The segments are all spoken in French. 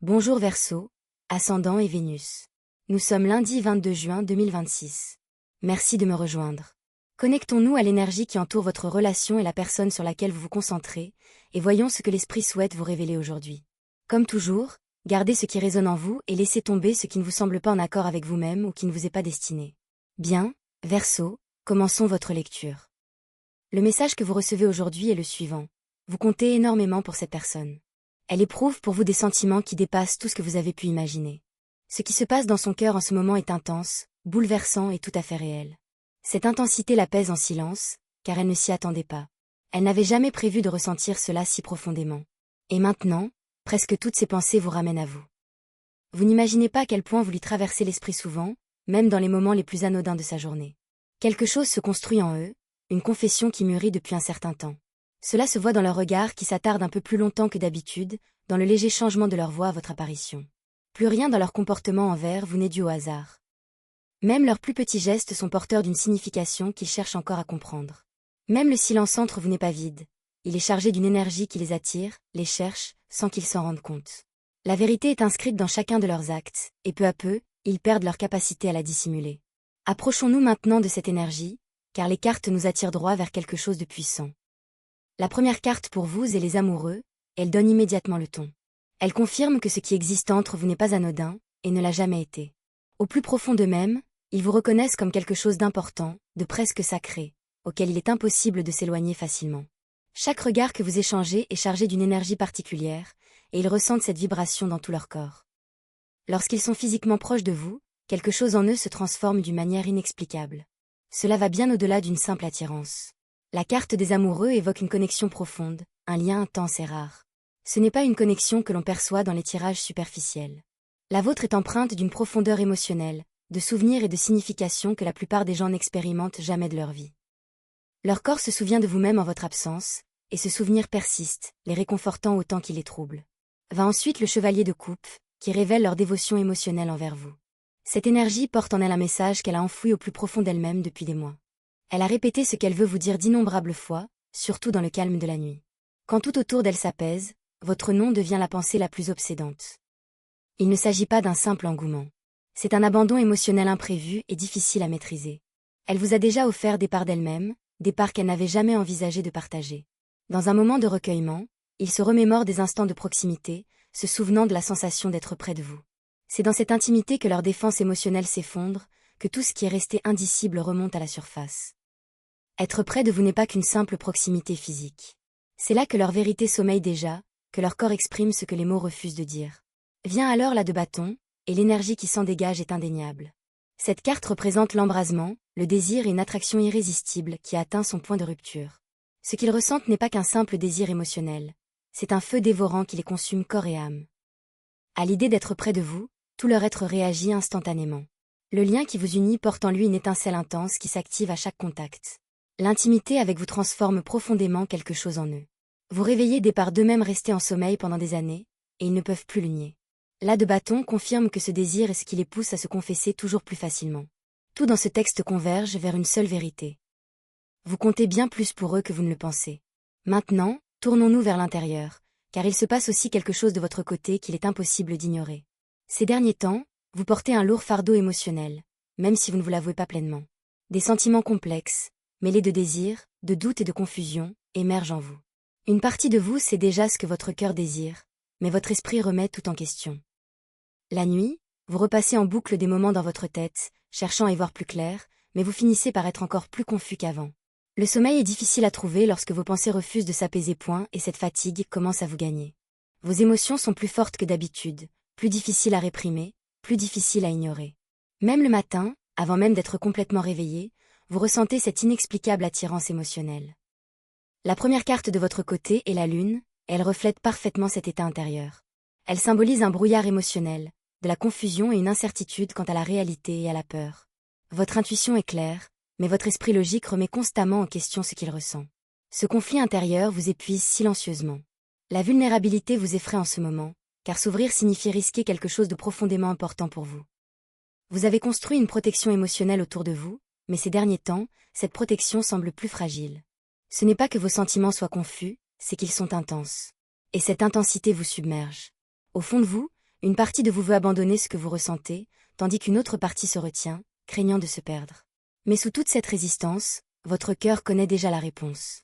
Bonjour Verseau, Ascendant et Vénus. Nous sommes lundi 22 juin 2026. Merci de me rejoindre. Connectons-nous à l'énergie qui entoure votre relation et la personne sur laquelle vous vous concentrez, et voyons ce que l'esprit souhaite vous révéler aujourd'hui. Comme toujours, gardez ce qui résonne en vous et laissez tomber ce qui ne vous semble pas en accord avec vous-même ou qui ne vous est pas destiné. Bien, Verseau, commençons votre lecture. Le message que vous recevez aujourd'hui est le suivant. Vous comptez énormément pour cette personne. Elle éprouve pour vous des sentiments qui dépassent tout ce que vous avez pu imaginer. Ce qui se passe dans son cœur en ce moment est intense, bouleversant et tout à fait réel. Cette intensité la pèse en silence, car elle ne s'y attendait pas. Elle n'avait jamais prévu de ressentir cela si profondément. Et maintenant, presque toutes ses pensées vous ramènent à vous. Vous n'imaginez pas à quel point vous lui traversez l'esprit souvent, même dans les moments les plus anodins de sa journée. Quelque chose se construit en eux, une confession qui mûrit depuis un certain temps. Cela se voit dans leur regard qui s'attarde un peu plus longtemps que d'habitude, dans le léger changement de leur voix à votre apparition. Plus rien dans leur comportement envers vous n'est dû au hasard. Même leurs plus petits gestes sont porteurs d'une signification qu'ils cherchent encore à comprendre. Même le silence entre vous n'est pas vide. Il est chargé d'une énergie qui les attire, les cherche, sans qu'ils s'en rendent compte. La vérité est inscrite dans chacun de leurs actes, et peu à peu, ils perdent leur capacité à la dissimuler. Approchons-nous maintenant de cette énergie, car les cartes nous attirent droit vers quelque chose de puissant. La première carte pour vous est les amoureux, elle donne immédiatement le ton. Elle confirme que ce qui existe entre vous n'est pas anodin, et ne l'a jamais été. Au plus profond d'eux-mêmes, ils vous reconnaissent comme quelque chose d'important, de presque sacré, auquel il est impossible de s'éloigner facilement. Chaque regard que vous échangez est chargé d'une énergie particulière, et ils ressentent cette vibration dans tout leur corps. Lorsqu'ils sont physiquement proches de vous, quelque chose en eux se transforme d'une manière inexplicable. Cela va bien au-delà d'une simple attirance. La carte des amoureux évoque une connexion profonde, un lien intense et rare. Ce n'est pas une connexion que l'on perçoit dans les tirages superficiels. La vôtre est empreinte d'une profondeur émotionnelle, de souvenirs et de significations que la plupart des gens n'expérimentent jamais de leur vie. Leur corps se souvient de vous-même en votre absence, et ce souvenir persiste, les réconfortant autant qu'il les trouble. Va ensuite le chevalier de coupe, qui révèle leur dévotion émotionnelle envers vous. Cette énergie porte en elle un message qu'elle a enfoui au plus profond d'elle-même depuis des mois. Elle a répété ce qu'elle veut vous dire d'innombrables fois, surtout dans le calme de la nuit. Quand tout autour d'elle s'apaise, votre nom devient la pensée la plus obsédante. Il ne s'agit pas d'un simple engouement. C'est un abandon émotionnel imprévu et difficile à maîtriser. Elle vous a déjà offert des parts d'elle-même, des parts qu'elle n'avait jamais envisagé de partager. Dans un moment de recueillement, il se remémore des instants de proximité, se souvenant de la sensation d'être près de vous. C'est dans cette intimité que leur défense émotionnelle s'effondre, que tout ce qui est resté indicible remonte à la surface. Être près de vous n'est pas qu'une simple proximité physique. C'est là que leur vérité sommeille déjà, que leur corps exprime ce que les mots refusent de dire. Vient alors la de bâton, et l'énergie qui s'en dégage est indéniable. Cette carte représente l'embrasement, le désir et une attraction irrésistible qui a atteint son point de rupture. Ce qu'ils ressentent n'est pas qu'un simple désir émotionnel. C'est un feu dévorant qui les consume corps et âme. À l'idée d'être près de vous, tout leur être réagit instantanément. Le lien qui vous unit porte en lui une étincelle intense qui s'active à chaque contact. L'intimité avec vous transforme profondément quelque chose en eux. Vous réveillez des parts d'eux-mêmes restés en sommeil pendant des années, et ils ne peuvent plus le nier. Là de bâton confirme que ce désir est ce qui les pousse à se confesser toujours plus facilement. Tout dans ce texte converge vers une seule vérité. Vous comptez bien plus pour eux que vous ne le pensez. Maintenant, tournons-nous vers l'intérieur, car il se passe aussi quelque chose de votre côté qu'il est impossible d'ignorer. Ces derniers temps, vous portez un lourd fardeau émotionnel, même si vous ne vous l'avouez pas pleinement. Des sentiments complexes, mêlés de désir, de doute et de confusion, émergent en vous. Une partie de vous sait déjà ce que votre cœur désire, mais votre esprit remet tout en question. La nuit, vous repassez en boucle des moments dans votre tête, cherchant à y voir plus clair, mais vous finissez par être encore plus confus qu'avant. Le sommeil est difficile à trouver lorsque vos pensées refusent de s'apaiser point et cette fatigue commence à vous gagner. Vos émotions sont plus fortes que d'habitude, plus difficiles à réprimer, plus difficiles à ignorer. Même le matin, avant même d'être complètement réveillé, vous ressentez cette inexplicable attirance émotionnelle. La première carte de votre côté est la lune, et elle reflète parfaitement cet état intérieur. Elle symbolise un brouillard émotionnel, de la confusion et une incertitude quant à la réalité et à la peur. Votre intuition est claire, mais votre esprit logique remet constamment en question ce qu'il ressent. Ce conflit intérieur vous épuise silencieusement. La vulnérabilité vous effraie en ce moment, car s'ouvrir signifie risquer quelque chose de profondément important pour vous. Vous avez construit une protection émotionnelle autour de vous, mais ces derniers temps, cette protection semble plus fragile. Ce n'est pas que vos sentiments soient confus, c'est qu'ils sont intenses. Et cette intensité vous submerge. Au fond de vous, Une partie de vous veut abandonner ce que vous ressentez, tandis qu'une autre partie se retient, craignant de se perdre. Mais sous toute cette résistance, votre cœur connaît déjà la réponse.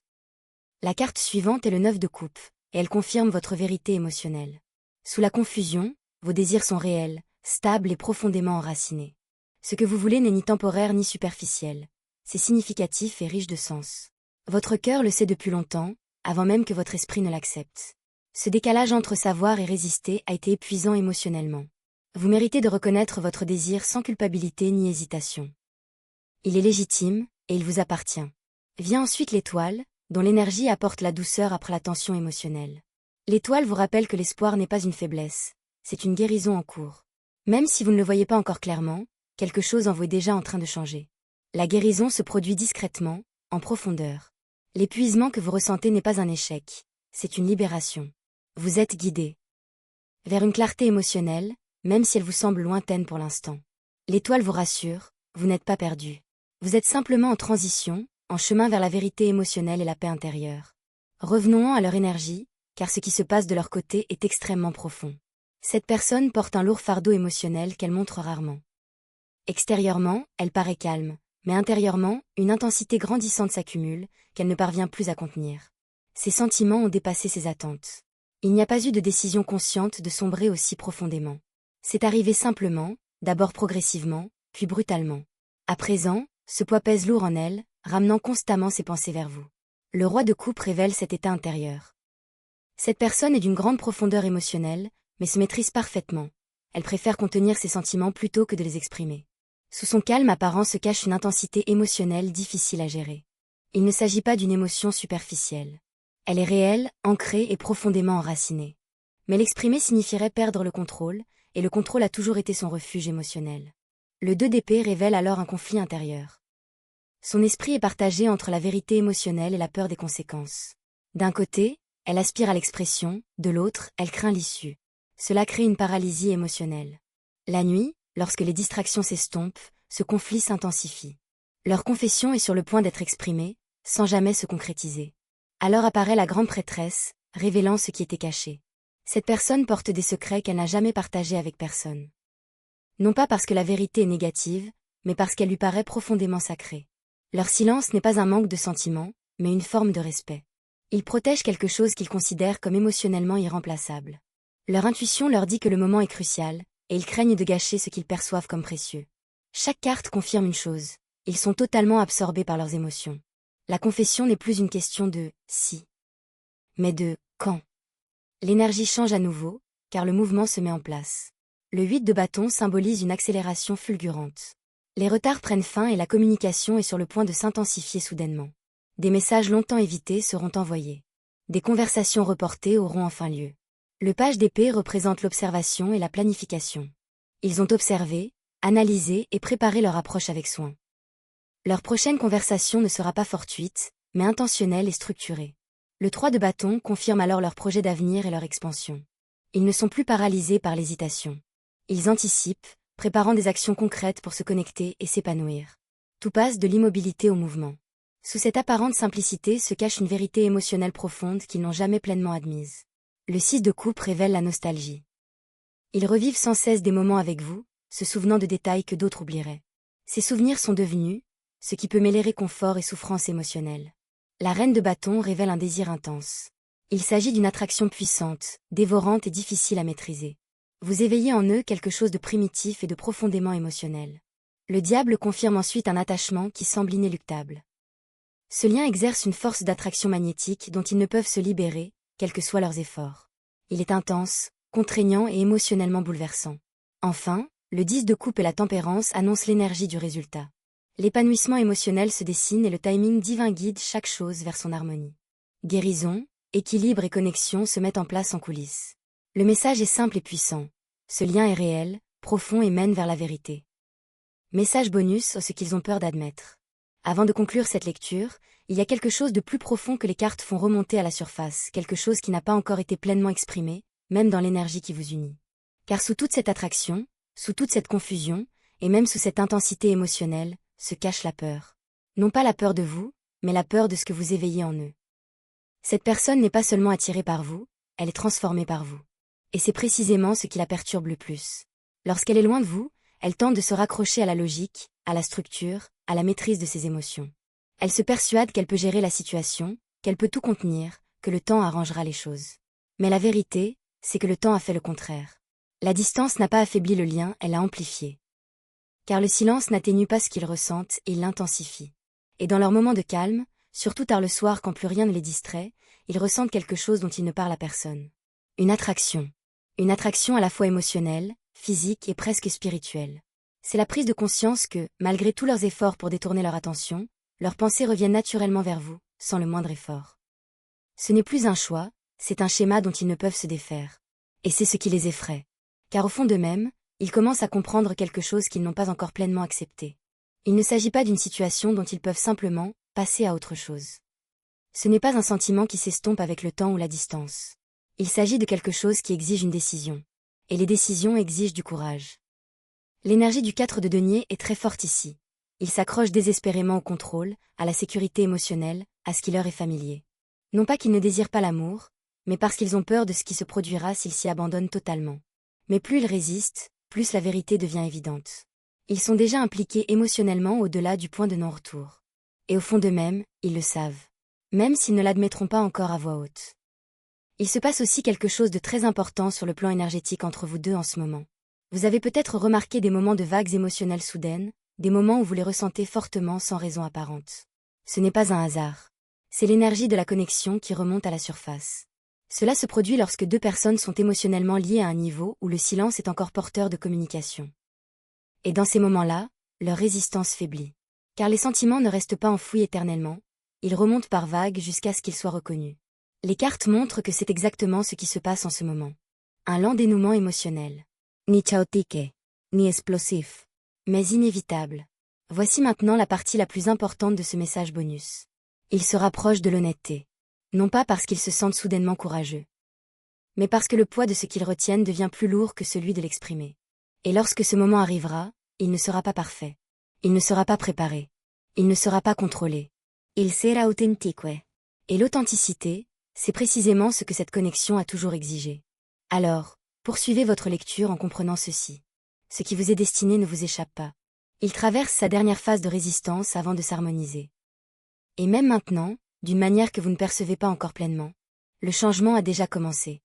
La carte suivante est le 9 de coupe, et elle confirme votre vérité émotionnelle. Sous la confusion, vos désirs sont réels, stables et profondément enracinés. Ce que vous voulez n'est ni temporaire ni superficiel. C'est significatif et riche de sens. Votre cœur le sait depuis longtemps, avant même que votre esprit ne l'accepte. Ce décalage entre savoir et résister a été épuisant émotionnellement. Vous méritez de reconnaître votre désir sans culpabilité ni hésitation. Il est légitime, et il vous appartient. Vient ensuite l'étoile, dont l'énergie apporte la douceur après la tension émotionnelle. L'étoile vous rappelle que l'espoir n'est pas une faiblesse, c'est une guérison en cours. Même si vous ne le voyez pas encore clairement, quelque chose en vous est déjà en train de changer. La guérison se produit discrètement, en profondeur. L'épuisement que vous ressentez n'est pas un échec, c'est une libération. Vous êtes guidé vers une clarté émotionnelle, même si elle vous semble lointaine pour l'instant. L'étoile vous rassure, vous n'êtes pas perdu. Vous êtes simplement en transition, en chemin vers la vérité émotionnelle et la paix intérieure. Revenons à leur énergie, car ce qui se passe de leur côté est extrêmement profond. Cette personne porte un lourd fardeau émotionnel qu'elle montre rarement. Extérieurement, elle paraît calme, mais intérieurement, une intensité grandissante s'accumule, qu'elle ne parvient plus à contenir. Ses sentiments ont dépassé ses attentes. Il n'y a pas eu de décision consciente de sombrer aussi profondément. C'est arrivé simplement, d'abord progressivement, puis brutalement. À présent, ce poids pèse lourd en elle, ramenant constamment ses pensées vers vous. Le roi de coupe révèle cet état intérieur. Cette personne est d'une grande profondeur émotionnelle, mais se maîtrise parfaitement. Elle préfère contenir ses sentiments plutôt que de les exprimer. Sous son calme apparent se cache une intensité émotionnelle difficile à gérer. Il ne s'agit pas d'une émotion superficielle. Elle est réelle, ancrée et profondément enracinée. Mais l'exprimer signifierait perdre le contrôle, et le contrôle a toujours été son refuge émotionnel. Le 2 d'épée révèle alors un conflit intérieur. Son esprit est partagé entre la vérité émotionnelle et la peur des conséquences. D'un côté, elle aspire à l'expression, de l'autre, elle craint l'issue. Cela crée une paralysie émotionnelle. La nuit, lorsque les distractions s'estompent, ce conflit s'intensifie. Leur confession est sur le point d'être exprimée, sans jamais se concrétiser. Alors apparaît la grande prêtresse, révélant ce qui était caché. Cette personne porte des secrets qu'elle n'a jamais partagés avec personne. Non pas parce que la vérité est négative, mais parce qu'elle lui paraît profondément sacrée. Leur silence n'est pas un manque de sentiment, mais une forme de respect. Ils protègent quelque chose qu'ils considèrent comme émotionnellement irremplaçable. Leur intuition leur dit que le moment est crucial, et ils craignent de gâcher ce qu'ils perçoivent comme précieux. Chaque carte confirme une chose, ils sont totalement absorbés par leurs émotions. La confession n'est plus une question de « si », mais de « quand ». L'énergie change à nouveau, car le mouvement se met en place. Le 8 de bâton symbolise une accélération fulgurante. Les retards prennent fin et la communication est sur le point de s'intensifier soudainement. Des messages longtemps évités seront envoyés. Des conversations reportées auront enfin lieu. Le page d'épée représente l'observation et la planification. Ils ont observé, analysé et préparé leur approche avec soin. Leur prochaine conversation ne sera pas fortuite, mais intentionnelle et structurée. Le 3 de bâton confirme alors leur projet d'avenir et leur expansion. Ils ne sont plus paralysés par l'hésitation. Ils anticipent, préparant des actions concrètes pour se connecter et s'épanouir. Tout passe de l'immobilité au mouvement. Sous cette apparente simplicité se cache une vérité émotionnelle profonde qu'ils n'ont jamais pleinement admise. Le 6 de coupe révèle la nostalgie. Ils revivent sans cesse des moments avec vous, se souvenant de détails que d'autres oublieraient. Ces souvenirs sont devenus, ce qui peut mêler réconfort et souffrance émotionnelle. La reine de bâton révèle un désir intense. Il s'agit d'une attraction puissante, dévorante et difficile à maîtriser. Vous éveillez en eux quelque chose de primitif et de profondément émotionnel. Le diable confirme ensuite un attachement qui semble inéluctable. Ce lien exerce une force d'attraction magnétique dont ils ne peuvent se libérer, quels que soient leurs efforts. Il est intense, contraignant et émotionnellement bouleversant. Enfin, le 10 de coupe et la tempérance annoncent l'énergie du résultat. L'épanouissement émotionnel se dessine et le timing divin guide chaque chose vers son harmonie. Guérison, équilibre et connexion se mettent en place en coulisses. Le message est simple et puissant. Ce lien est réel, profond et mène vers la vérité. Message bonus, ce qu'ils ont peur d'admettre. Avant de conclure cette lecture, il y a quelque chose de plus profond que les cartes font remonter à la surface, quelque chose qui n'a pas encore été pleinement exprimé, même dans l'énergie qui vous unit. Car sous toute cette attraction, sous toute cette confusion, et même sous cette intensité émotionnelle, se cache la peur. Non pas la peur de vous, mais la peur de ce que vous éveillez en eux. Cette personne n'est pas seulement attirée par vous, elle est transformée par vous. Et c'est précisément ce qui la perturbe le plus. Lorsqu'elle est loin de vous, elle tente de se raccrocher à la logique, à la structure, à la maîtrise de ses émotions. Elle se persuade qu'elle peut gérer la situation, qu'elle peut tout contenir, que le temps arrangera les choses. Mais la vérité, c'est que le temps a fait le contraire. La distance n'a pas affaibli le lien, elle l'a amplifié. Car le silence n'atténue pas ce qu'ils ressentent, il l'intensifie. Et dans leurs moments de calme, surtout tard le soir quand plus rien ne les distrait, ils ressentent quelque chose dont ils ne parlent à personne. Une attraction. Une attraction à la fois émotionnelle, physique et presque spirituelle. C'est la prise de conscience que, malgré tous leurs efforts pour détourner leur attention, leurs pensées reviennent naturellement vers vous, sans le moindre effort. Ce n'est plus un choix, c'est un schéma dont ils ne peuvent se défaire. Et c'est ce qui les effraie. Car au fond d'eux-mêmes, ils commencent à comprendre quelque chose qu'ils n'ont pas encore pleinement accepté. Il ne s'agit pas d'une situation dont ils peuvent simplement passer à autre chose. Ce n'est pas un sentiment qui s'estompe avec le temps ou la distance. Il s'agit de quelque chose qui exige une décision. Et les décisions exigent du courage. L'énergie du 4 de denier est très forte ici. Ils s'accrochent désespérément au contrôle, à la sécurité émotionnelle, à ce qui leur est familier. Non pas qu'ils ne désirent pas l'amour, mais parce qu'ils ont peur de ce qui se produira s'ils s'y abandonnent totalement. Mais plus ils résistent, plus la vérité devient évidente. Ils sont déjà impliqués émotionnellement au-delà du point de non-retour. Et au fond d'eux-mêmes, ils le savent. Même s'ils ne l'admettront pas encore à voix haute. Il se passe aussi quelque chose de très important sur le plan énergétique entre vous deux en ce moment. Vous avez peut-être remarqué des moments de vagues émotionnelles soudaines, des moments où vous les ressentez fortement sans raison apparente. Ce n'est pas un hasard. C'est l'énergie de la connexion qui remonte à la surface. Cela se produit lorsque deux personnes sont émotionnellement liées à un niveau où le silence est encore porteur de communication. Et dans ces moments-là, leur résistance faiblit. Car les sentiments ne restent pas enfouis éternellement, ils remontent par vagues jusqu'à ce qu'ils soient reconnus. Les cartes montrent que c'est exactement ce qui se passe en ce moment. Un lent dénouement émotionnel. Ni chaotique, ni explosif, mais inévitable. Voici maintenant la partie la plus importante de ce message bonus. Ils se rapprochent de l'honnêteté. Non pas parce qu'ils se sentent soudainement courageux, mais parce que le poids de ce qu'ils retiennent devient plus lourd que celui de l'exprimer. Et lorsque ce moment arrivera, il ne sera pas parfait. Il ne sera pas préparé. Il ne sera pas contrôlé. Il sera authentique. Et l'authenticité, c'est précisément ce que cette connexion a toujours exigé. Alors, poursuivez votre lecture en comprenant ceci. Ce qui vous est destiné ne vous échappe pas. Il traverse sa dernière phase de résistance avant de s'harmoniser. Et même maintenant, d'une manière que vous ne percevez pas encore pleinement, le changement a déjà commencé.